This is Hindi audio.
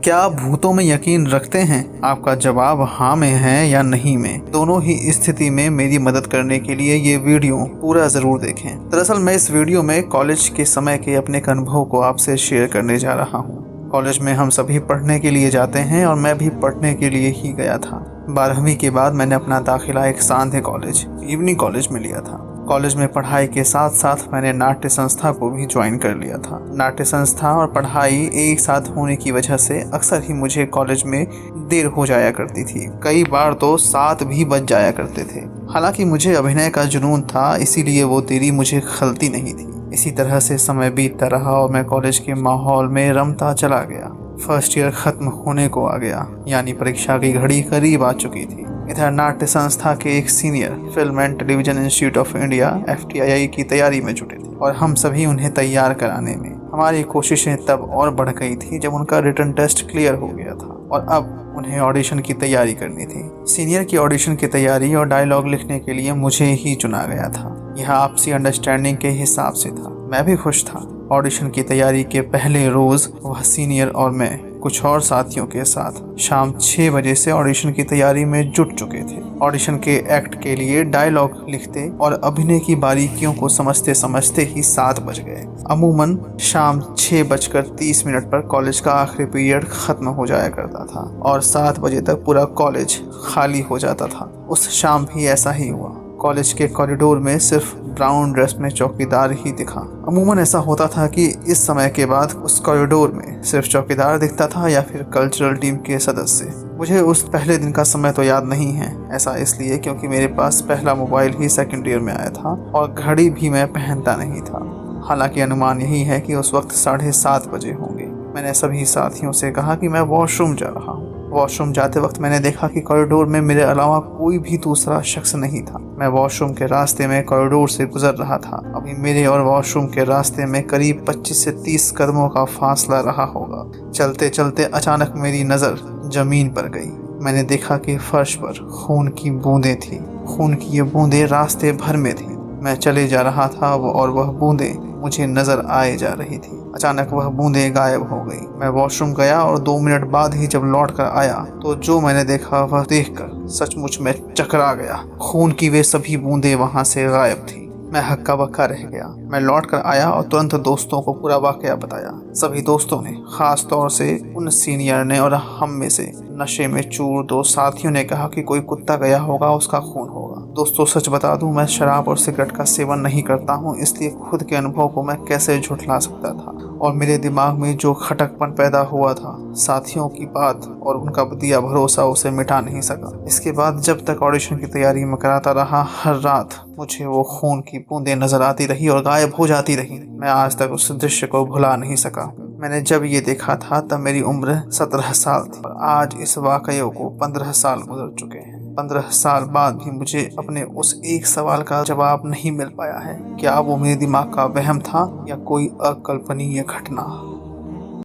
क्या आप भूतों में यकीन रखते हैं? आपका जवाब हाँ में है या नहीं में। दोनों ही स्थिति में मेरी मदद करने के लिए ये वीडियो पूरा ज़रूर देखें। दरअसल मैं इस वीडियो में कॉलेज के समय के अपने अनुभव को आपसे शेयर करने जा रहा हूँ। कॉलेज में हम सभी पढ़ने के लिए जाते हैं और मैं भी पढ़ने के लिए ही गया था। 12वीं के बाद मैंने अपना दाखिला एक सांध्य कॉलेज, इवनिंग कॉलेज में लिया था। कॉलेज में पढ़ाई के साथ साथ मैंने नाट्य संस्था को भी ज्वाइन कर लिया था। नाट्य संस्था और पढ़ाई एक साथ होने की वजह से अक्सर ही मुझे कॉलेज में देर हो जाया करती थी। कई बार तो 7 भी बज जाया करते थे। हालांकि मुझे अभिनय का जुनून था, इसीलिए वो देरी मुझे खलती नहीं थी। इसी तरह से समय बीतता रहा और मैं कॉलेज के माहौल में रमता चला गया। फर्स्ट ईयर खत्म होने को आ गया, यानी परीक्षा की घड़ी करीब आ चुकी थी। इधर नाट्य संस्था के एक senior film and television institute of India FTII की तैयारी में जुटे थे और हम सभी उन्हें तैयार कराने में। हमारी कोशिशें तब और बढ़ गई थी जब उनका रिटन टेस्ट क्लियर हो गया था और अब उन्हें ऑडिशन की तैयारी करनी थी। सीनियर की ऑडिशन की तैयारी और डायलॉग लिखने के लिए मुझे ही चुना गया था। यह आपसी अंडरस्टैंडिंग के हिसाब से था। मैं भी खुश था। ऑडिशन की तैयारी के पहले रोज वह सीनियर और मैं कुछ और साथियों के साथ शाम 6 बजे से ऑडिशन की तैयारी में जुट चुके थे। ऑडिशन के एक्ट के लिए डायलॉग लिखते और अभिनय की बारीकियों को समझते समझते ही 7 बज गए। अमूमन शाम 6:30 पर कॉलेज का आखिरी पीरियड खत्म हो जाया करता था और 7 बजे तक पूरा कॉलेज खाली हो जाता था। उस शाम भी ऐसा ही हुआ। कॉलेज के कॉरिडोर में सिर्फ ब्राउन ड्रेस में चौकीदार ही दिखा। अमूमन ऐसा होता था कि इस समय के बाद उस कॉरिडोर में सिर्फ चौकीदार दिखता था या फिर कल्चरल टीम के सदस्य। मुझे उस पहले दिन का समय तो याद नहीं है। ऐसा इसलिए क्योंकि मेरे पास पहला मोबाइल ही सेकंड ईयर में आया था और घड़ी भी मैं पहनता नहीं था। हालांकि अनुमान यही है कि उस वक्त 7:30 बजे होंगे। मैंने सभी साथियों से कहा कि मैं वॉशरूम जा रहा हूँ। वॉशरूम जाते वक्त मैंने देखा कि कॉरिडोर में मेरे अलावा कोई भी दूसरा शख्स नहीं था। मैं वॉशरूम के रास्ते में कॉरिडोर से गुजर रहा था। अभी मेरे और वॉशरूम के रास्ते में करीब 25 से 30 कदमों का फासला रहा होगा। चलते चलते अचानक मेरी नज़र जमीन पर गई। मैंने देखा कि फर्श पर खून की बूंदें थी। खून की ये बूंदें रास्ते भर में थी। मैं चले जा रहा था और वह बूंदें मुझे नजर आए जा रही थी। अचानक वह बूंदें गायब हो गई। मैं वॉशरूम गया और 2 मिनट बाद ही जब लौट कर आया तो जो मैंने देखा वह देखकर सचमुच में चकरा गया। खून की वे सभी बूंदें वहां से गायब थी। मैं हक्का बक्का रह गया। मैं लौट कर आया और तुरंत दोस्तों को पूरा वाकया बताया। सभी दोस्तों ने, खास तौर से उन सीनियर ने और हम में से नशे में चूर 2 साथियों ने कहा कि कोई कुत्ता गया होगा, उसका खून होगा। दोस्तों सच बता दूं, मैं शराब और सिगरेट का सेवन नहीं करता हूं, इसलिए खुद के अनुभव को मैं कैसे झुठला सकता था। और मेरे दिमाग में जो खटकपन पैदा हुआ था, साथियों की बात और उनका दिया भरोसा उसे मिटा नहीं सका। इसके बाद जब तक ऑडिशन की तैयारी में कराता रहा, हर रात मुझे वो खून की बूंदें नजर आती रही और गायब हो जाती रही। मैं आज तक उस दृश्य को भुला नहीं सका। मैंने जब ये देखा था तब मेरी उम्र 17 साल थी और आज इस वाकये को 15 साल गुजर चुके हैं। 15 साल बाद भी मुझे अपने उस एक सवाल का जवाब नहीं मिल पाया है। क्या वो मेरे दिमाग का वहम था या कोई अकल्पनीय घटना?